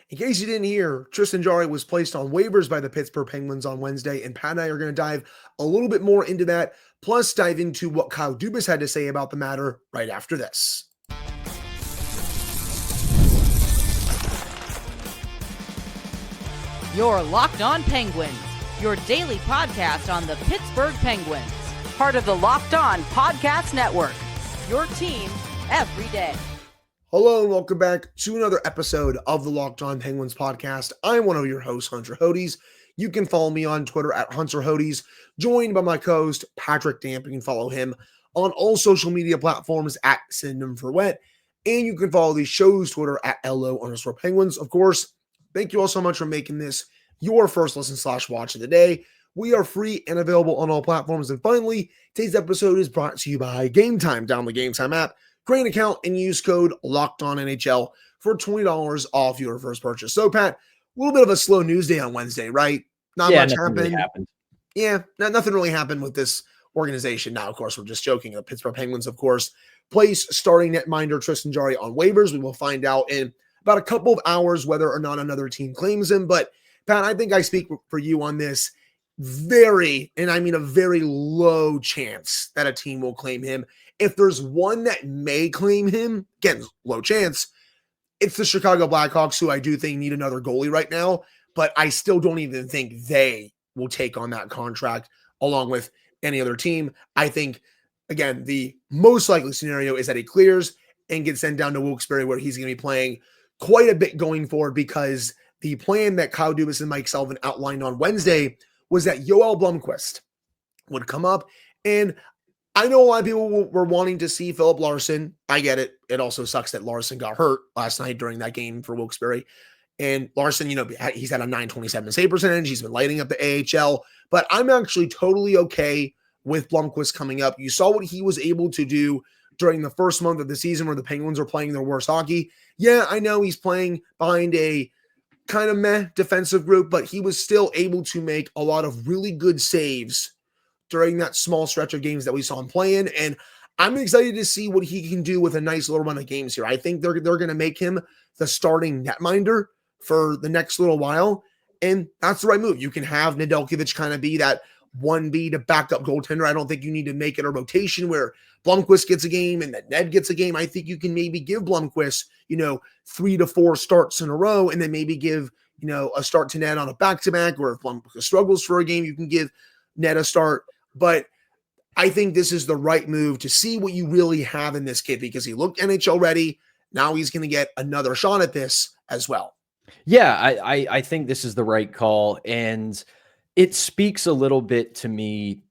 In case you didn't hear, Tristan Jarry was placed on waivers by the Pittsburgh Penguins on Wednesday, and Pat and I are going to dive a little bit more into that, plus dive into what Kyle Dubas had to say about the matter right after this. You're Locked On Penguins, your daily podcast on the Pittsburgh Penguins, part of the Locked On Podcast Network, your team every day. Hello and welcome back to another episode of the Locked On Penguins podcast. I'm one of your hosts, Hunter Hodes. You can follow me on Twitter at Hunter Hodes, joined by my co-host, Patrick Damp. You can follow him on all social media platforms at Synonym for Wet. And you can follow the show's Twitter at LO_Penguins. Of course, thank you all so much for making this your first listen/watch of the day. We are free and available on all platforms. And finally, today's episode is brought to you by Game Time. Download the Game Time app, create an account, and use code LOCKEDONNHL for $20 off your first purchase. So, Pat, a little bit of a slow news day on Wednesday, right? Not much happened. Really happened. Yeah, nothing really happened with this organization. Now, of course, we're just joking. The Pittsburgh Penguins, of course, place starting netminder Tristan Jarry on waivers. We will find out in about a couple of hours whether or not another team claims him. But, Pat, I think I speak for you on this. Very, and I mean a very low chance that a team will claim him. If there's one that may claim him, again, low chance, it's the Chicago Blackhawks, who I do think need another goalie right now, but I still don't even think they will take on that contract along with any other team. I think, again, the most likely scenario is that he clears and gets sent down to Wilkes-Barre, where he's going to be playing quite a bit going forward, because the plan that Kyle Dubas and Mike Sullivan outlined on Wednesday was that Joel Blomqvist would come up. And I know a lot of people were wanting to see Philip Larson. I get it. It also sucks that Larson got hurt last night during that game for Wilkes-Barre. And Larson, he's had a .927 save percentage. He's been lighting up the AHL. But I'm actually totally okay with Blomqvist coming up. You saw what he was able to do during the first month of the season where the Penguins were playing their worst hockey. Yeah, I know he's playing behind a kind of meh defensive group, but he was still able to make a lot of really good saves during that small stretch of games that we saw him playing. And I'm excited to see what he can do with a nice little run of games here. I think they're going to make him the starting netminder for the next little while. And that's the right move. You can have Nedeljkovic kind of be that 1B to backup goaltender. I don't think you need to make it a rotation where Blomqvist gets a game and that Ned gets a game. I think you can maybe give Blomqvist, 3 to 4 starts in a row, and then maybe give, a start to Ned on a back-to-back, or if Blomqvist struggles for a game, you can give Ned a start. But I think this is the right move to see what you really have in this kid, because he looked NHL ready. Now he's going to get another shot at this as well. Yeah, I think this is the right call. And it speaks a little bit to me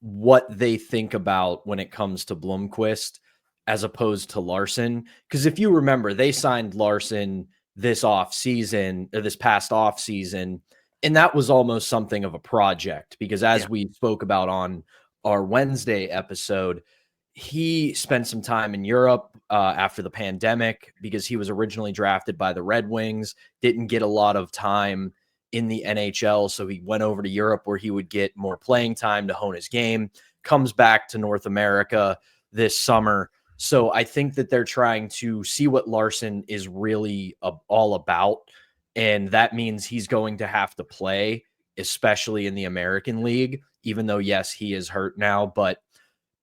what they think about when it comes to Blomqvist as opposed to Larson. Because if you remember, they signed Larson this past off season, and that was almost something of a project, because as we spoke about on our Wednesday episode, he spent some time in Europe after the pandemic, because he was originally drafted by the Red Wings, didn't get a lot of time in the NHL. So he went over to Europe, where he would get more playing time to hone his game, comes back to North America this summer. So I think that they're trying to see what Larson is really all about. And that means he's going to have to play, especially in the American League, even though, yes, he is hurt now. But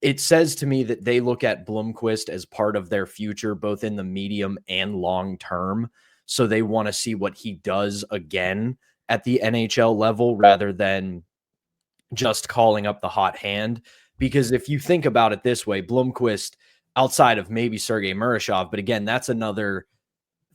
it says to me that they look at Blomqvist as part of their future, both in the medium and long term. So they want to see what he does again at the NHL level, rather than just calling up the hot hand. Because if you think about it this way, Blomqvist, outside of maybe Sergei Murashov, but again, that's another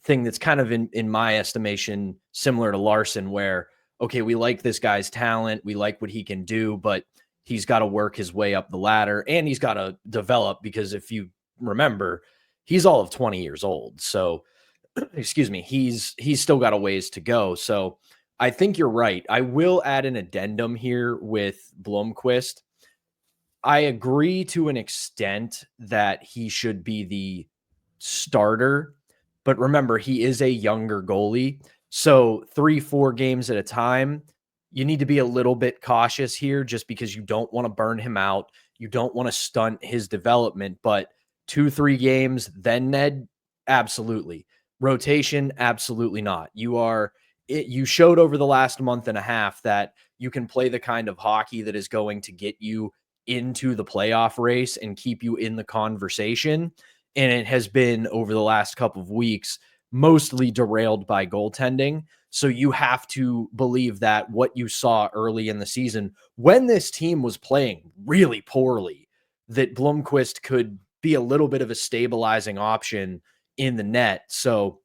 thing that's kind of in my estimation similar to Larson, where, okay, we like this guy's talent, we like what he can do, but he's got to work his way up the ladder, and he's got to develop, because if you remember, he's all of 20 years old. So, excuse me, he's still got a ways to go. So I think you're right. I will add an addendum here with Blomqvist. I agree to an extent that he should be the starter, but remember, he is a younger goalie. So 3-4 games at a time, you need to be a little bit cautious here, just because you don't want to burn him out. You don't want to stunt his development, but 2-3 games, then Ned, absolutely. Rotation, absolutely not. You showed over the last month and a half that you can play the kind of hockey that is going to get you into the playoff race and keep you in the conversation. And it has been over the last couple of weeks mostly derailed by goaltending. So you have to believe that what you saw early in the season, when this team was playing really poorly, that Blomqvist could be a little bit of a stabilizing option in the net. So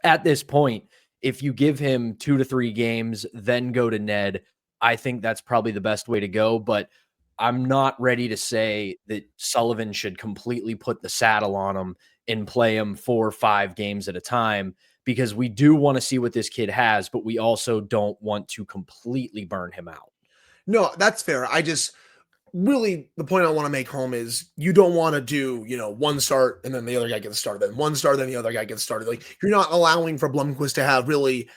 at this point, if you give him 2 to 3 games, then go to Ned, I think that's probably the best way to go. But I'm not ready to say that Sullivan should completely put the saddle on him and play him 4 or 5 games at a time, because we do want to see what this kid has, but we also don't want to completely burn him out. No, that's fair. I just really, the point I want to make home is you don't want to do, one start and then the other guy gets started, then one start, then the other guy gets started. Like, you're not allowing for Blomqvist to have really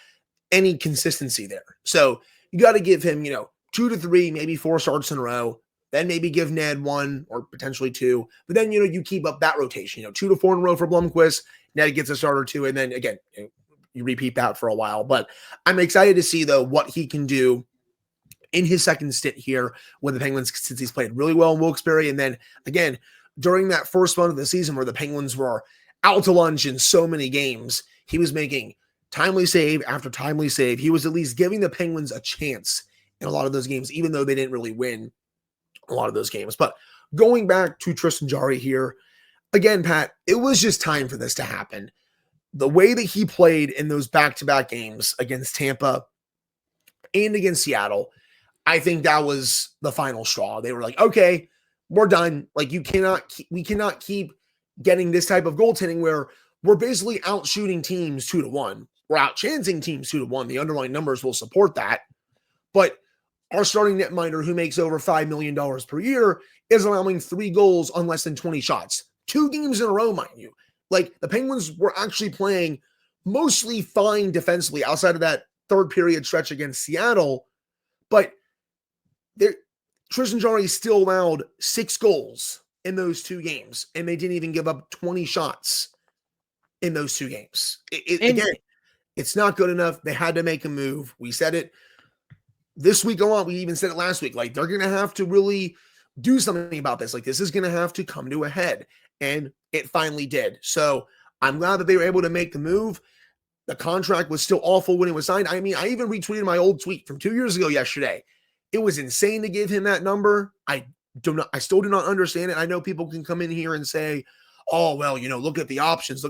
any consistency there. So you got to give him, 2 to 3, maybe 4 starts in a row. Then maybe give Ned 1 or potentially 2. But then, you keep up that rotation, 2 to 4 in a row for Blomqvist. Ned gets a start or 2. And then again, you repeat that for a while. But I'm excited to see, though, what he can do in his second stint here with the Penguins, since he's played really well in Wilkes-Barre. And then again, during that first month of the season where the Penguins were out to lunch in so many games, he was making timely save after timely save. He was at least giving the Penguins a chance in a lot of those games, even though they didn't really win a lot of those games. But going back to Tristan Jarry here, again, Pat, it was just time for this to happen. The way that he played in those back-to-back games against Tampa and against Seattle, I think that was the final straw. They were like, okay, we're done. Like, we cannot keep getting this type of goaltending where we're basically out shooting teams 2-1. We're out chancing teams 2-1. The underlying numbers will support that. But our starting netminder, who makes over $5 million per year, is allowing 3 goals on less than 20 shots. 2 games in a row, mind you. Like, the Penguins were actually playing mostly fine defensively outside of that third period stretch against Seattle. But Tristan Jarry still allowed 6 goals in those 2 games, and they didn't even give up 20 shots in those 2 games. Again, it's not good enough. They had to make a move. We said it this week a lot. We even said it last week. Like, they're going to have to really do something about this. Like, this is going to have to come to a head, and it finally did. So I'm glad that they were able to make the move. The contract was still awful when it was signed. I mean, I even retweeted my old tweet from 2 years ago yesterday. It was insane to give him that number. I still do not understand it. I know people can come in here and say, oh, well, look at the options.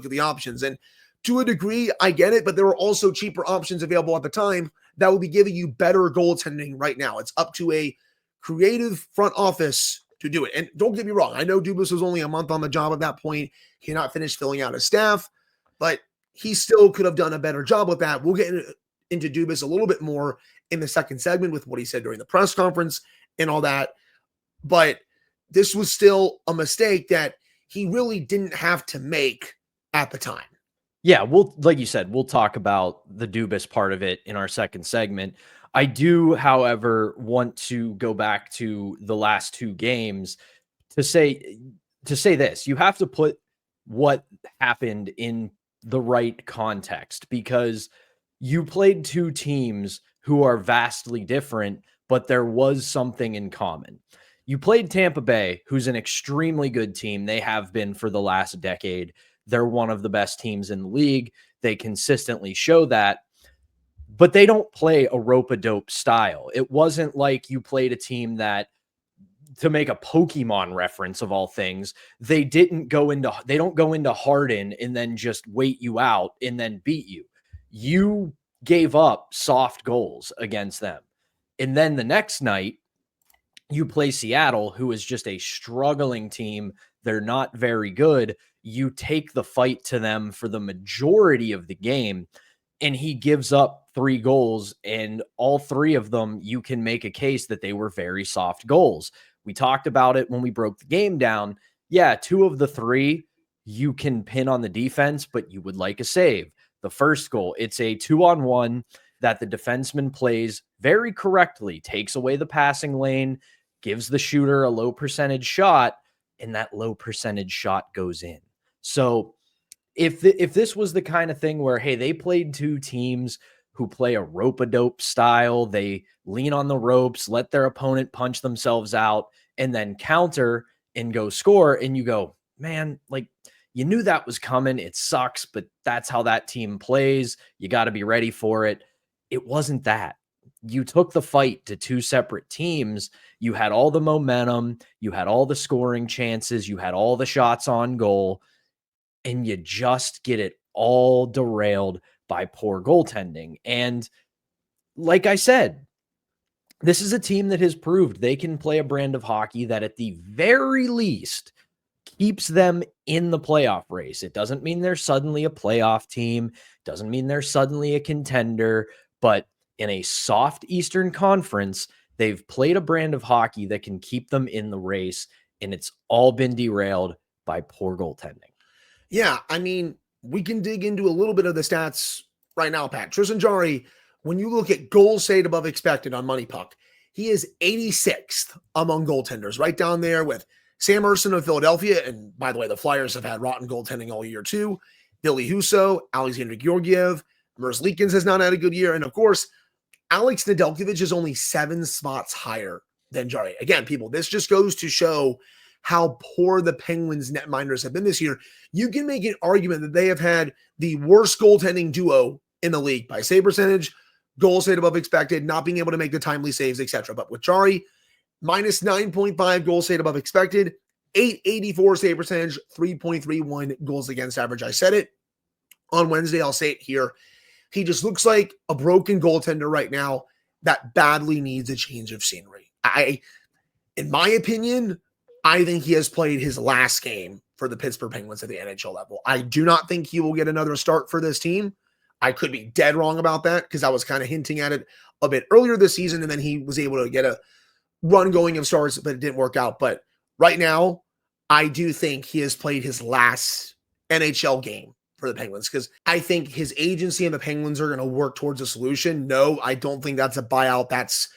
And to a degree, I get it, but there were also cheaper options available at the time that will be giving you better goaltending right now. It's up to a creative front office to do it. And don't get me wrong, I know Dubas was only a month on the job at that point. He had not finished filling out his staff, but he still could have done a better job with that. We'll get into Dubas a little bit more in the second segment with what he said during the press conference and all that. But this was still a mistake that he really didn't have to make at the time. Yeah, like you said, we'll talk about the Dubas part of it in our second segment. I do, however, want to go back to the last 2 games to say this. You have to put what happened in the right context, because you played 2 teams who are vastly different, but there was something in common. You played Tampa Bay, who's an extremely good team. They have been for the last decade. They're one of the best teams in the league. They consistently show that, but they don't play a rope-a-dope style. It wasn't like you played a team that, to make a Pokemon reference of all things, they don't go into Harden and then just wait you out and then beat you. You gave up soft goals against them. And then the next night, you play Seattle, who is just a struggling team. They're not very good. You take the fight to them for the majority of the game, and he gives up 3 goals, and all 3 of them, you can make a case that they were very soft goals. We talked about it when we broke the game down. Yeah, 2 of the 3 you can pin on the defense, but you would like a save. The first goal, it's a 2-on-1 that the defenseman plays very correctly, takes away the passing lane, gives the shooter a low percentage shot, and that low percentage shot goes in. So if this was the kind of thing where, hey, they played two teams who play a rope-a-dope style, they lean on the ropes, let their opponent punch themselves out, and then counter and go score, and you go, man, like, you knew that was coming. It sucks, but that's how that team plays. You got to be ready for it. It wasn't that. You took the fight to two separate teams. You had all the momentum. You had all the scoring chances. You had all the shots on goal, and you just get it all derailed by poor goaltending. And like I said, this is a team that has proved they can play a brand of hockey that at the very least keeps them in the playoff race. It doesn't mean they're suddenly a playoff team, doesn't mean they're suddenly a contender, but in a soft Eastern Conference, they've played a brand of hockey that can keep them in the race, and it's all been derailed by poor goaltending. Yeah, I mean, we can dig into a little bit of the stats right now, Pat. Tristan Jarry, when you look at goals saved above expected on Money Puck, he is 86th among goaltenders, right down there with Sam Ersson of Philadelphia. And by the way, the Flyers have had rotten goaltending all year too. Billy Husso, Alexander Georgiev, Merz Leakins has not had a good year. And of course, Alex Nedeljkovic is only 7 spots higher than Jarry. Again, people, this just goes to show how poor the Penguins netminders have been this year. You can make an argument that they have had the worst goaltending duo in the league by save percentage, goals saved above expected, not being able to make the timely saves, etc. But with Jarry, minus 9.5 goals saved above expected, 884 save percentage, 3.31 goals against average. I said it on Wednesday. I'll say it here. He just looks like a broken goaltender right now that badly needs a change of scenery. In my opinion, I think he has played his last game for the Pittsburgh Penguins at the NHL level. I do not think he will get another start for this team. I could be dead wrong about that because I was kind of hinting at it a bit earlier this season, and then he was able to get a run going of starts, but it didn't work out. But right now, I do think he has played his last NHL game for the Penguins because I think his agency and the Penguins are going to work towards a solution. No, I don't think that's a buyout. That's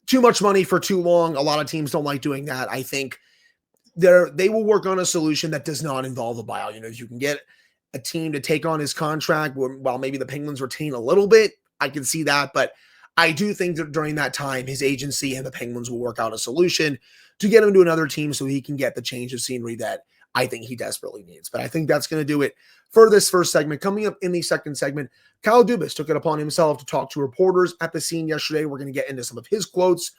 too much money for too long. A lot of teams don't like doing that. I think they will work on a solution that does not involve a buyout. You know, if you can get a team to take on his contract while maybe the Penguins retain a little bit, I can see that. But I do think that during that time, his agency and the Penguins will work out a solution to get him to another team so he can get the change of scenery that I think he desperately needs. But I think that's going to do it for this first segment. Coming up in the second segment, Kyle Dubas took it upon himself to talk to reporters at the scene yesterday. We're going to get into some of his quotes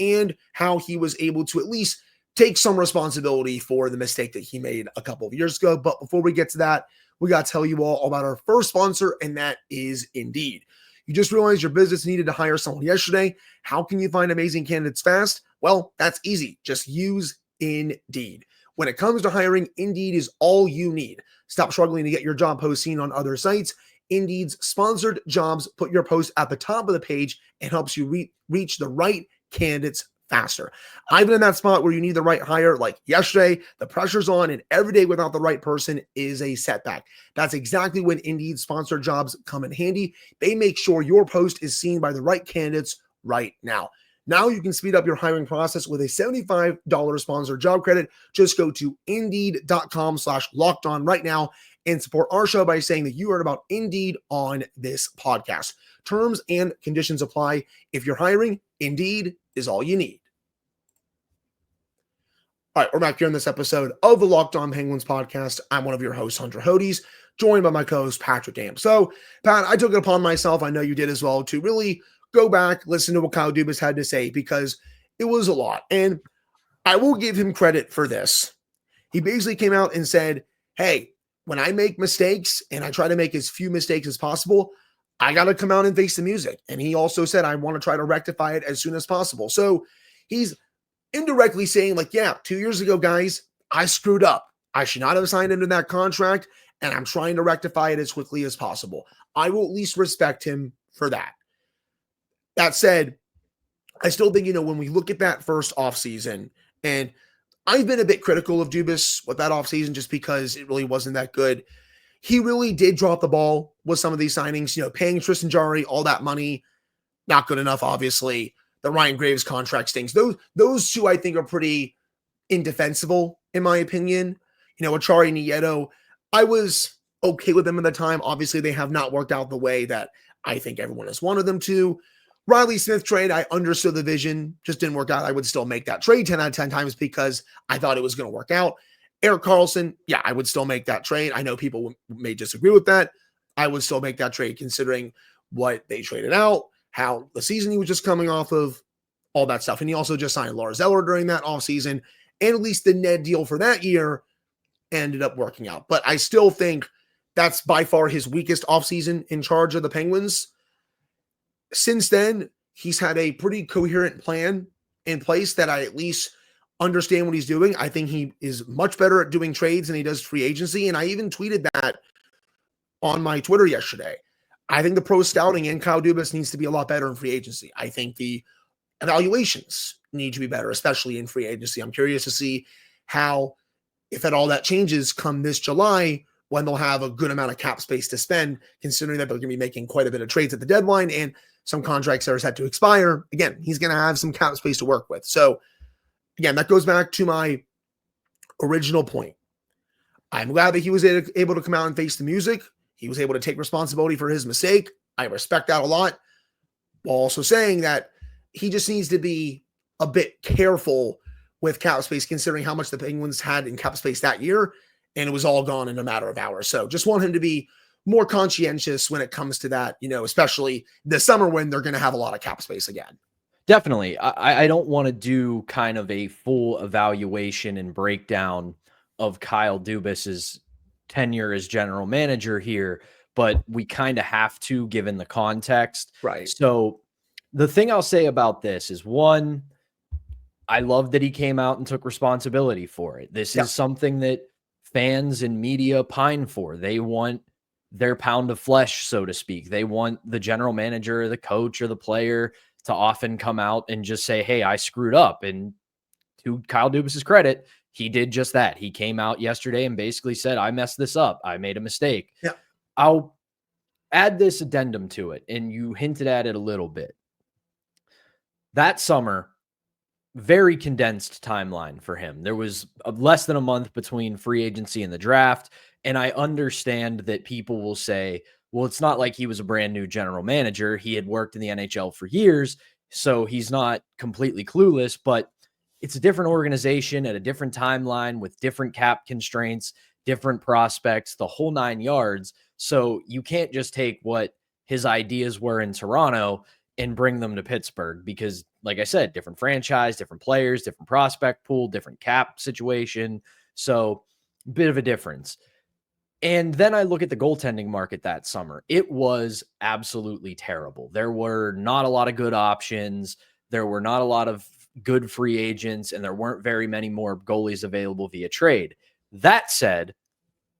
and how he was able to at least take some responsibility for the mistake that he made a couple of years ago. But before we get to that, we got to tell you all about our first sponsor, and that is Indeed. You just realized your business needed to hire someone yesterday. How can you find amazing candidates fast? Well, that's easy. Just use Indeed. When it comes to hiring, Indeed is all you need. Stop struggling to get your job post seen on other sites. Indeed's sponsored jobs put your post at the top of the page and helps you reach the right candidates faster. I've been in that spot where you need the right hire like yesterday. The pressure's on, and every day without the right person is a setback. That's exactly when Indeed sponsored jobs come in handy. They make sure your post is seen by the right candidates right now. Now you can speed up your hiring process with a $75 sponsored job credit. Just go to Indeed.com/lockedon right now and support our show by saying that you heard about Indeed on this podcast. Terms and conditions apply. If you're hiring, Indeed is all you need. All right, we're back here in this episode of the Locked On Penguins podcast. I'm one of your hosts, Hunter Hodes, joined by my co-host, Patrick Dam. So, Pat, I took it upon myself, I know you did as well, to really go back, listen to what Kyle Dubas had to say because it was a lot. And I will give him credit for this. He basically came out and said, hey, when I make mistakes and I try to make as few mistakes as possible, I got to come out and face the music. And he also said, I want to try to rectify it as soon as possible. So he's indirectly saying, like, yeah, 2 years ago, guys, I screwed up. I should not have signed into that contract, and I'm trying to rectify it as quickly as possible. I will at least respect him for that. That said, I still think, when we look at that first offseason, and I've been a bit critical of Dubas with that offseason just because it really wasn't that good. He really did drop the ball with some of these signings, paying Tristan Jarry all that money, not good enough, obviously. The Ryan Graves contract stings. Those two, I think, are pretty indefensible, in my opinion. With Jarry Nieto, I was okay with them at the time. Obviously, they have not worked out the way that I think everyone has wanted them to. Riley Smith trade, I understood the vision, just didn't work out. I would still make that trade 10 out of 10 times because I thought it was going to work out. Erik Karlsson, yeah, I would still make that trade. I know people may disagree with that. I would still make that trade considering what they traded out, how the season he was just coming off of, all that stuff. And he also just signed Lars Eller during that offseason. And at least the Ned deal for that year ended up working out. But I still think that's by far his weakest offseason in charge of the Penguins. Since then, he's had a pretty coherent plan in place that I at least understand what he's doing. I think he is much better at doing trades than he does free agency. And I even tweeted that on my Twitter yesterday. I think the pro scouting and Kyle Dubas needs to be a lot better in free agency. I think the evaluations need to be better, especially in free agency. I'm curious to see how, if at all that changes come this July, when they'll have a good amount of cap space to spend, considering that they're going to be making quite a bit of trades at the deadline and some contracts that are set to expire. Again, he's going to have some cap space to work with. So again, that goes back to my original point. I'm glad that he was able to come out and face the music. He was able to take responsibility for his mistake. I respect that a lot, while also saying that he just needs to be a bit careful with cap space, considering how much the Penguins had in cap space that year, and it was all gone in a matter of hours. So just want him to be more conscientious when it comes to that, especially this summer when they're going to have a lot of cap space again. Definitely. I don't want to do kind of a full evaluation and breakdown of Kyle Dubas's tenure as general manager here, but we kind of have to, given the context. Right. So the thing I'll say about this is, one, I love that he came out and took responsibility for it. This is something that fans and media pine for. They want their pound of flesh, so to speak. They want the general manager, or the coach, or the player to often come out and just say, hey, I screwed up. And to Kyle Dubas's credit, he did just that. He came out yesterday and basically said, I messed this up. I made a mistake. Yeah. I'll add this addendum to it, and you hinted at it a little bit. That summer, very condensed timeline for him. There was less than a month between free agency and the draft. And I understand that people will say, well, it's not like he was a brand new general manager. He had worked in the NHL for years, so he's not completely clueless, but it's a different organization at a different timeline with different cap constraints, different prospects, the whole 9 yards. So you can't just take what his ideas were in Toronto and bring them to Pittsburgh because, like I said, different franchise, different players, different prospect pool, different cap situation. So a bit of a difference. And then I look at the goaltending market that summer. It was absolutely terrible. There were not a lot of good options. There were not a lot of good free agents, and there weren't very many more goalies available via trade. That said,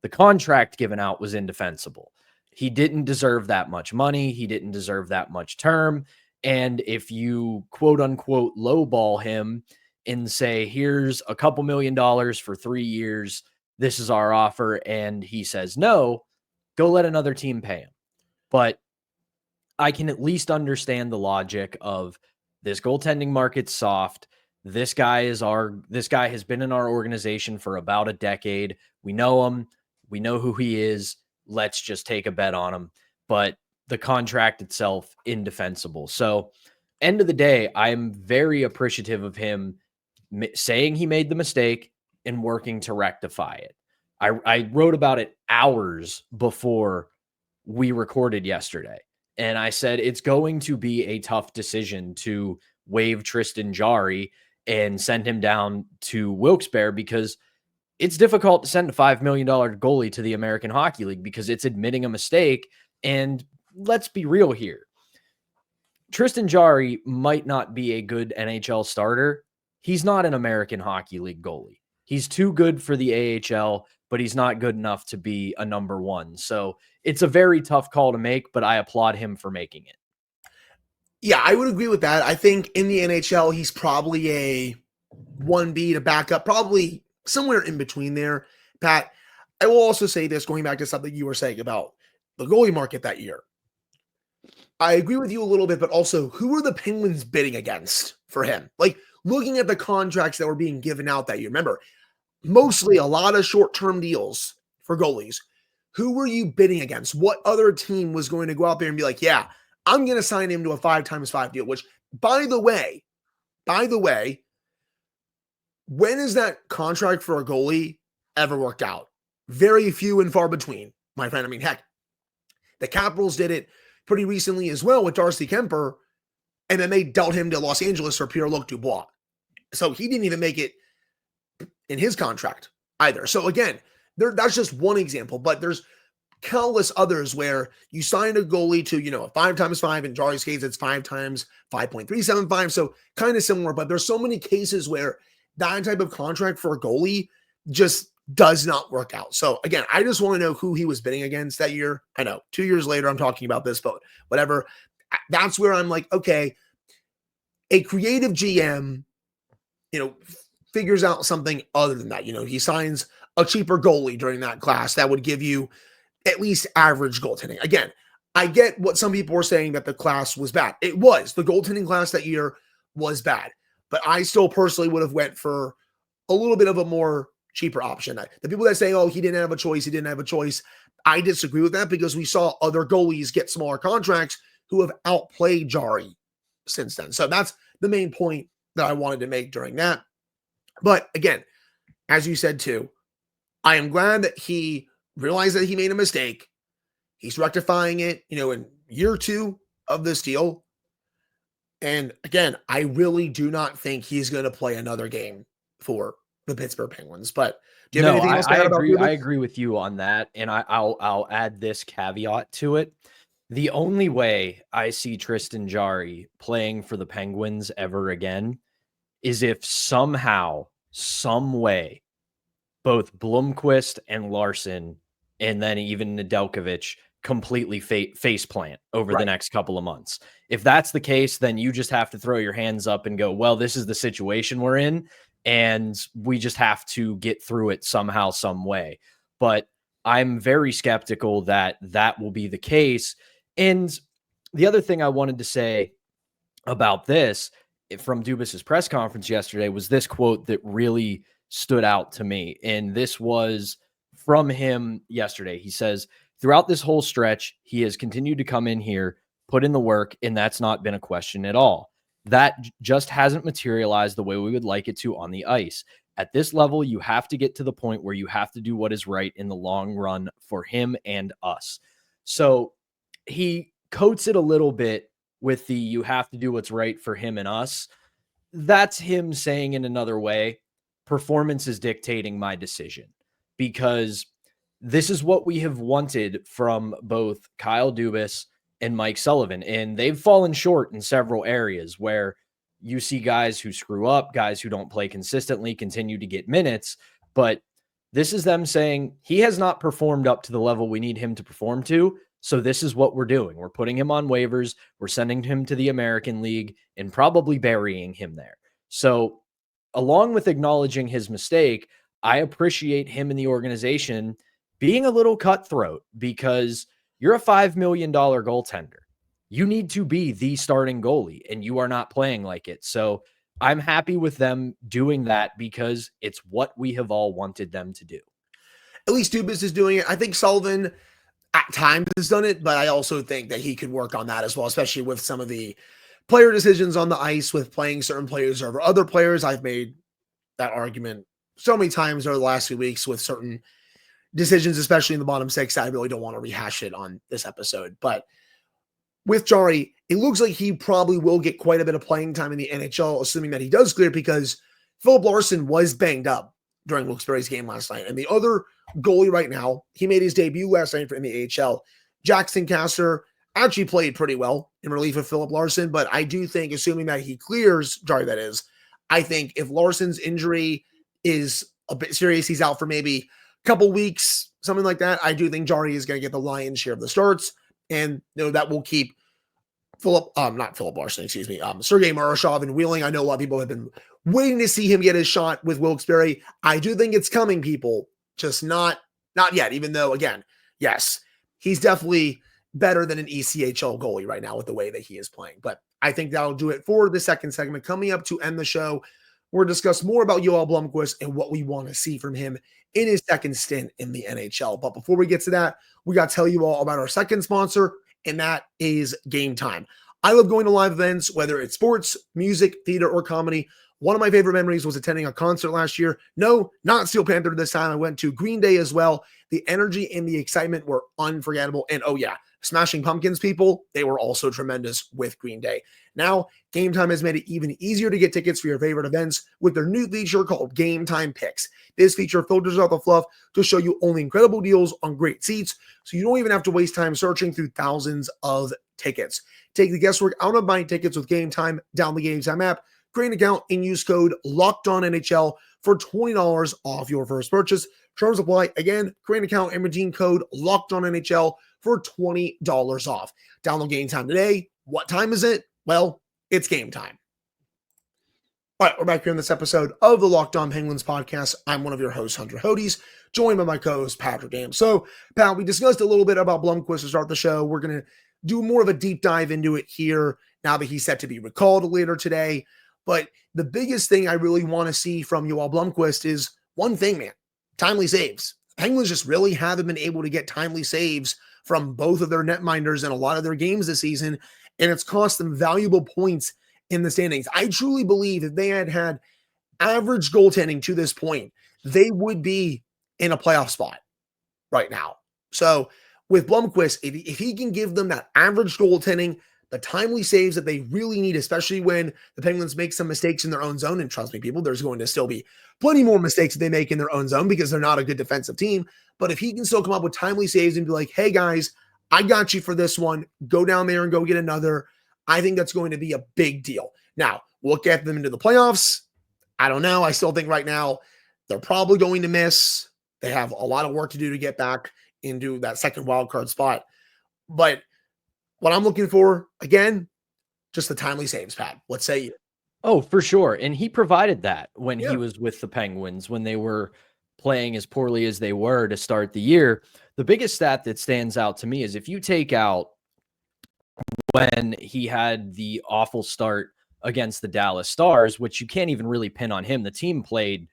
the contract given out was indefensible. He didn't deserve that much money. He didn't deserve that much term. And if you quote unquote lowball him and say, here's a couple $1 million for 3 years, this is our offer, and he says no, go let another team pay him. But I can at least understand the logic of this goaltending market's soft. This guy has been in our organization for about a decade. We know him. We know who he is. Let's just take a bet on him. But the contract itself, indefensible. So end of the day, I'm very appreciative of him saying he made the mistake and working to rectify it. I wrote about it hours before we recorded yesterday. And I said, it's going to be a tough decision to waive Tristan Jarry and send him down to Wilkes-Barre because it's difficult to send a $5 million goalie to the American Hockey League because it's admitting a mistake. And let's be real here. Tristan Jarry might not be a good NHL starter. He's not an American Hockey League goalie. He's too good for the AHL, but he's not good enough to be a number one. So it's a very tough call to make, but I applaud him for making it. Yeah, I would agree with that. I think in the NHL, he's probably a 1B to back up, probably somewhere in between there. Pat, I will also say this, going back to something you were saying about the goalie market that year. I agree with you a little bit, but also who were the Penguins bidding against for him? Like looking at the contracts that were being given out that year. Remember, mostly a lot of short-term deals for goalies. who were you bidding against? What other team was going to go out there and be like, yeah, I'm going to sign him to a 5x5 deal, which by the way, when is that contract for a goalie ever worked out? Very few and far between, my friend. I mean, heck, the Capitals did it pretty recently as well with Darcy Kemper, and then they dealt him to Los Angeles for Pierre-Luc Dubois. So he didn't even make it in his contract either. So again, that's just one example, but there's countless others where you sign a goalie to, a 5x5. In Jarry's case, it's 5 times 5.375. So kind of similar, but there's so many cases where that type of contract for a goalie just does not work out. So again, I just want to know who he was bidding against that year. I know 2 years later, I'm talking about this, but whatever. That's where I'm like, okay, a creative GM, figures out something other than that. He signs a cheaper goalie during that class that would give you at least average goaltending. Again, I get what some people were saying that the class was bad. It was. The goaltending class that year was bad. But I still personally would have went for a little bit of a more cheaper option. The people that say, oh, he didn't have a choice, I disagree with that because we saw other goalies get smaller contracts who have outplayed Jarry since then. So that's the main point that I wanted to make during that. But again, as you said too, I am glad that he realized that he made a mistake. He's rectifying it, in year 2 of this deal. And again, I really do not think he's going to play another game for the Pittsburgh Penguins. But do you have anything else to add about Dubas? I agree with you on that. And I'll add this caveat to it. The only way I see Tristan Jarry playing for the Penguins ever again is if somehow, some way, both Blomqvist and Larson, and then even Nedeljkovic completely face plant over the next couple of months. If that's the case, then you just have to throw your hands up and go, well, this is the situation we're in, and we just have to get through it somehow, some way. But I'm very skeptical that that will be the case. And the other thing I wanted to say about this from Dubas's press conference yesterday was this quote that really stood out to me. And this was from him yesterday. He says, throughout this whole stretch, he has continued to come in here, put in the work, and that's not been a question at all. That just hasn't materialized the way we would like it to on the ice. At this level, you have to get to the point where you have to do what is right in the long run for him and us. So he coats it a little bit with the you have to do what's right for him and us. That's him saying in another way, performance is dictating my decision, because this is what we have wanted from both Kyle Dubas and Mike Sullivan. And they've fallen short in several areas where you see guys who screw up, guys who don't play consistently, continue to get minutes. But this is them saying he has not performed up to the level we need him to perform to. So this is what we're doing. We're putting him on waivers. We're sending him to the American League and probably burying him there. So along with acknowledging his mistake, I appreciate him and the organization being a little cutthroat, because you're a $5 million goaltender. You need to be the starting goalie, and you are not playing like it. So I'm happy with them doing that because it's what we have all wanted them to do. At least Dubas is doing it. I think Sullivan at times has done it, but I also think that he could work on that as well, especially with some of the player decisions on the ice with playing certain players over other players. I've made that argument so many times over the last few weeks with certain decisions, especially in the bottom 6. I really don't want to rehash it on this episode. But with Jarry, it looks like he probably will get quite a bit of playing time in the NHL, assuming that he does clear, because Philip Larson was banged up during Wilkes-Barre's game last night. And the other goalie right now, he made his debut last night in the AHL. Jackson Castor actually played pretty well in relief of Philip Larson, but I do think, assuming that he clears Jarry, that is, I think if Larson's injury is a bit serious, he's out for maybe a couple weeks, something like that, I do think Jarry is going to get the lion's share of the starts, and that will keep Sergei Marashov and Wheeling. I know a lot of people have been waiting to see him get his shot with Wilkes-Barre. I do think it's coming, people, just not yet, even though, again, yes, he's definitely better than an ECHL goalie right now with the way that he is playing. But I think that'll do it for the second segment. Coming up to end the show, we're going to discuss more about Joel Blomqvist and what we want to see from him in his second stint in the NHL. But before we get to that, we got to tell you all about our second sponsor, and that is Game Time. I love going to live events, whether it's sports, music, theater, or comedy. One of my favorite memories was attending a concert last year. No, not Steel Panther this time. I went to Green Day as well. The energy and the excitement were unforgettable. And oh yeah, Smashing Pumpkins people, they were also tremendous with Green Day. Now, Game Time has made it even easier to get tickets for your favorite events with their new feature called Game Time Picks. This feature filters out the fluff to show you only incredible deals on great seats, so you don't even have to waste time searching through thousands of tickets. Take the guesswork out of buying tickets with Game Time. Download the Game Time app, create an account, and use code LOCKEDONNHL for $20 off your first purchase. Terms apply. Again, create an account and redeem code LOCKEDONNHL for $20 off. Download Game Time today. What time is it? Well, it's game time. All right, we're back here in this episode of the Locked On Penguins podcast. I'm one of your hosts, Hunter Hodes, joined by my co-host, Patrick Dam. So, Pat, we discussed a little bit about Blomqvist to start the show. We're going to do more of a deep dive into it here now that he's set to be recalled later today. But the biggest thing I really want to see from Joel Blomqvist is one thing, man, timely saves. Penguins just really haven't been able to get timely saves from both of their netminders in a lot of their games this season, and it's cost them valuable points in the standings. I truly believe if they had had average goaltending to this point, they would be in a playoff spot right now. So with Blomqvist, if he can give them that average goaltending, the timely saves that they really need, especially when the Penguins make some mistakes in their own zone, and trust me, people, there's going to still be plenty more mistakes that they make in their own zone because they're not a good defensive team. But if he can still come up with timely saves and be like, hey guys, I got you for this one, go down there and go get another, I think that's going to be a big deal. Now, we'll get them into the playoffs. I don't know. I still think right now they're probably going to miss. They have a lot of work to do to get back into that second wild card spot. But what I'm looking for, again, just the timely saves, Pat. What say you? Oh, for sure. And he provided that when he was with the Penguins, when they were playing as poorly as they were to start the year. The biggest stat that stands out to me is if you take out when he had the awful start against the Dallas Stars, which you can't even really pin on him. The team played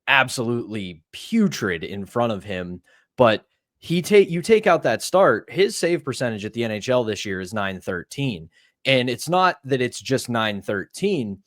absolutely putrid in front of him, but you take out that start, his save percentage at the NHL this year is .913. And it's not that it's just .913.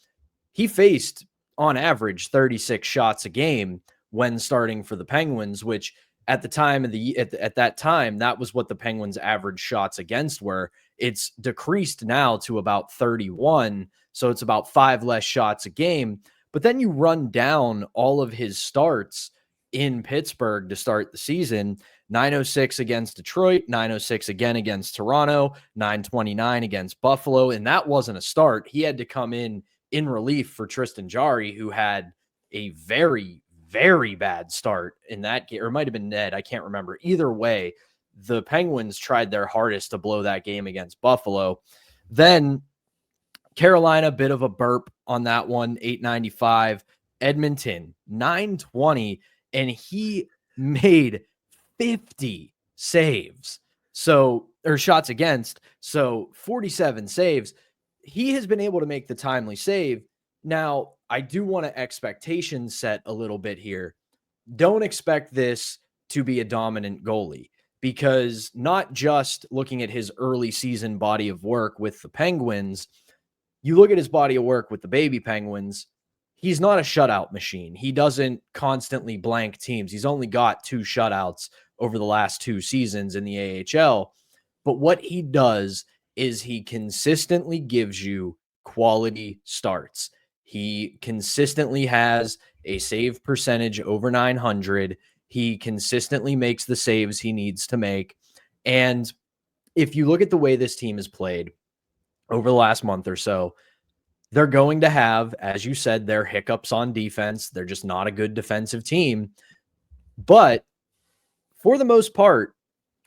He faced on average 36 shots a game when starting for the Penguins, which at the time of at that time, that was what the Penguins' average shots against were. It's decreased now to about 31. So it's about 5 less shots a game. But then you run down all of his starts in Pittsburgh to start the season. 906 against Detroit, 906 again against Toronto, 929 against Buffalo. And that wasn't a start. He had to come in relief for Tristan Jarry, who had a very, very bad start in that game, or it might have been Ned. I can't remember. Either way, the Penguins tried their hardest to blow that game against Buffalo. Then Carolina, bit of a burp on that one, 895. Edmonton, 920, and he made 50 saves. So, or shots against. So 47 saves. He has been able to make the timely save. Now, I do want to expectation set a little bit here. Don't expect this to be a dominant goalie, because not just looking at his early season body of work with the Penguins, you look at his body of work with the baby Penguins, he's not a shutout machine. He doesn't constantly blank teams. He's only got 2 shutouts over the last 2 seasons in the AHL. But what he does is he consistently gives you quality starts. He consistently has a save percentage over 900. He consistently makes the saves he needs to make. And if you look at the way this team has played over the last month or so, they're going to have, as you said, their hiccups on defense. They're just not a good defensive team. But for the most part,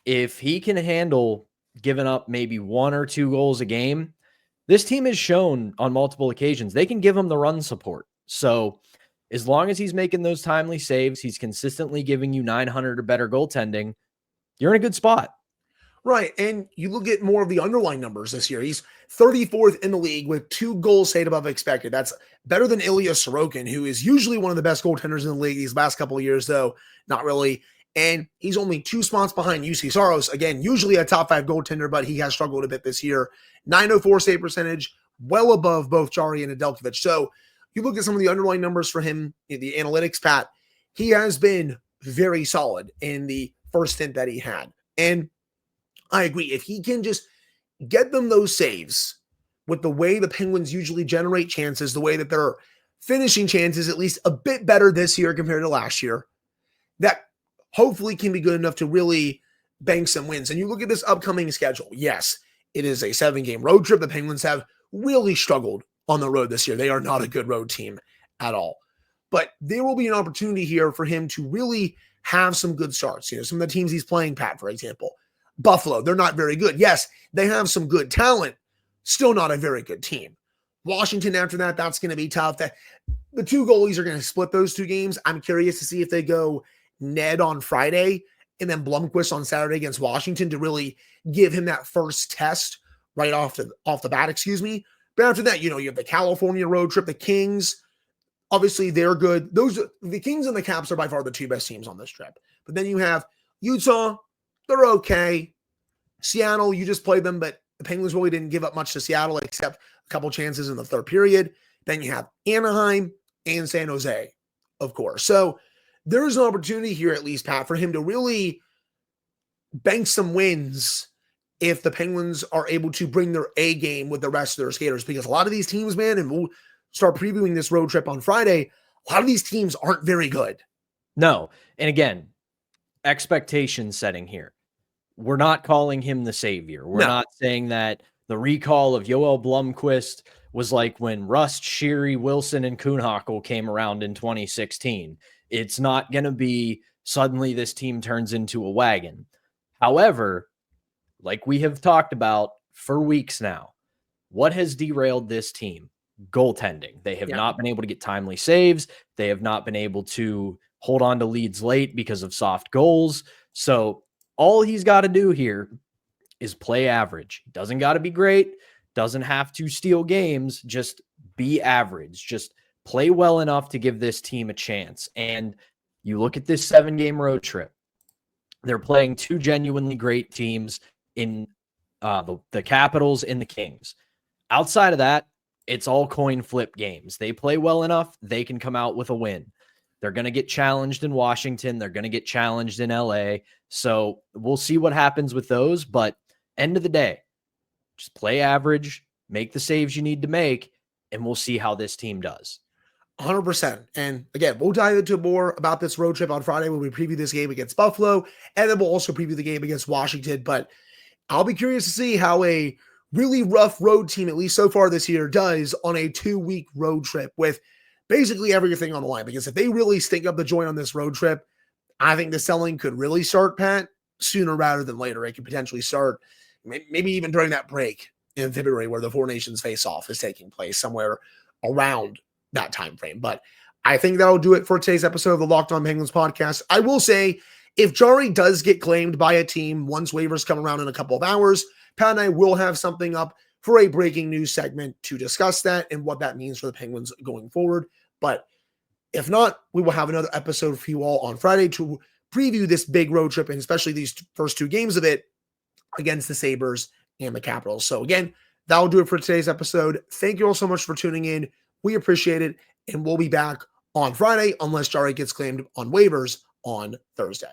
if he can handle giving up maybe 1 or 2 goals a game, this team has shown on multiple occasions they can give him the run support. So as long as he's making those timely saves, he's consistently giving you 900 or better goaltending, you're in a good spot. Right. And you look at more of the underlying numbers this year. He's 34th in the league with 2 goals saved above expected. That's better than Ilya Sorokin, who is usually one of the best goaltenders in the league these last couple of years, though not really. And he's only 2 spots behind UC Saros. Again, usually a top 5 goaltender, but he has struggled a bit this year. 904 save percentage, well above both Jarry and Nedeljkovic. So you look at some of the underlying numbers for him, the analytics, Pat, he has been very solid in the first stint that he had. And I agree. If he can just get them those saves with the way the Penguins usually generate chances, the way that they're finishing chances at least a bit better this year compared to last year, that hopefully can be good enough to really bank some wins. And you look at this upcoming schedule. Yes, it is a 7-game road trip. The Penguins have really struggled on the road this year. They are not a good road team at all. But there will be an opportunity here for him to really have some good starts. Some of the teams he's playing, Pat, for example, Buffalo, they're not very good. Yes, they have some good talent, still not a very good team. Washington after that, that's going to be tough. The 2 goalies are going to split those 2 games. I'm curious to see if they go Ned on Friday and then Blomqvist on Saturday against Washington to really give him that first test right off the bat, But after that, you have the California road trip, the Kings. Obviously, they're good. The Kings and the Caps are by far the 2 best teams on this trip. But then you have Utah. They're okay. Seattle, you just played them, but the Penguins really didn't give up much to Seattle except a couple chances in the third period. Then you have Anaheim and San Jose, of course. So there's an opportunity here, at least, Pat, for him to really bank some wins if the Penguins are able to bring their A game with the rest of their skaters. Because a lot of these teams, man, and we'll start previewing this road trip on Friday, a lot of these teams aren't very good. No. And again, expectation setting here. We're not calling him the savior. We're not saying that the recall of Joel Blomqvist was like when Rust, Sheary, Wilson, and Kuhnhackl came around in 2016. It's not going to be suddenly this team turns into a wagon. However, like we have talked about for weeks now, what has derailed this team? Goaltending. They have not been able to get timely saves. They have not been able to hold on to leads late because of soft goals. So all he's got to do here is play average. He doesn't got to be great, doesn't have to steal games, just be average. Just play well enough to give this team a chance. And you look at this 7-game road trip. They're playing 2 genuinely great teams in the Capitals and the Kings. Outside of that, it's all coin flip games. They play well enough, they can come out with a win. They're going to get challenged in Washington. They're going to get challenged in LA. So we'll see what happens with those. But end of the day, just play average, make the saves you need to make, and we'll see how this team does. 100%. And again, we'll dive into more about this road trip on Friday when we preview this game against Buffalo. And then we'll also preview the game against Washington. But I'll be curious to see how a really rough road team, at least so far this year, does on a 2-week road trip with basically everything on the line. Because if they really stink up the joint on this road trip, I think the selling could really start, Pat, sooner rather than later. It could potentially start maybe even during that break in February where the Four Nations face-off is taking place, somewhere around that time frame. But I think that'll do it for today's episode of the Locked On Penguins podcast. I will say, if Jarry does get claimed by a team once waivers come around in a couple of hours, Pat and I will have something up for a breaking news segment to discuss that and what that means for the Penguins going forward. But if not, we will have another episode for you all on Friday to preview this big road trip and especially these first 2 games of it against the Sabres and the Capitals. So again, that'll do it for today's episode. Thank you all so much for tuning in. We appreciate it. And we'll be back on Friday unless Jarry gets claimed on waivers on Thursday.